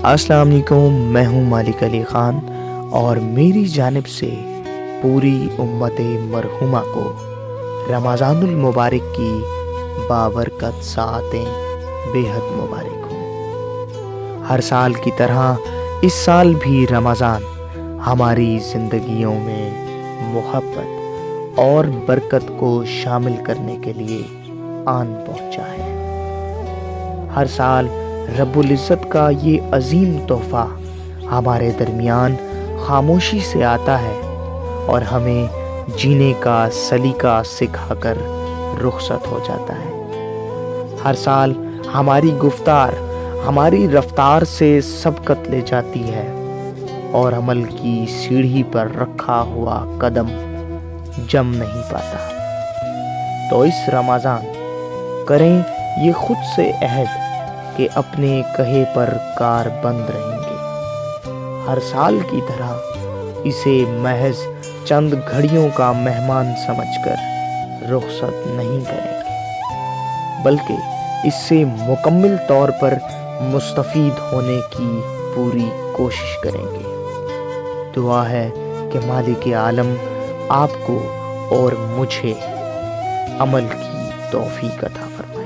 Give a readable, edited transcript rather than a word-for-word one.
السلام علیکم، میں ہوں مالک علی خان اور میری جانب سے پوری امت مرحومہ کو رمضان المبارک کی بابرکت ساعتیں بے حد مبارک ہوں۔ ہر سال کی طرح اس سال بھی رمضان ہماری زندگیوں میں محبت اور برکت کو شامل کرنے کے لیے آن پہنچا ہے۔ ہر سال رب العزت کا یہ عظیم تحفہ ہمارے درمیان خاموشی سے آتا ہے اور ہمیں جینے کا سلیقہ سکھا کر رخصت ہو جاتا ہے۔ ہر سال ہماری گفتار ہماری رفتار سے سبقت لے جاتی ہے اور عمل کی سیڑھی پر رکھا ہوا قدم جم نہیں پاتا۔ تو اس رمضان کریں یہ خود سے عہد کہ اپنے کہے پر کار بند رہیں گے۔ ہر سال کی طرح اسے محض چند گھڑیوں کا مہمان سمجھ کر رخصت نہیں کریں گے، بلکہ اس سے مکمل طور پر مستفید ہونے کی پوری کوشش کریں گے۔ دعا ہے کہ مالک عالم آپ کو اور مجھے عمل کی توفیق عطا فرمائے۔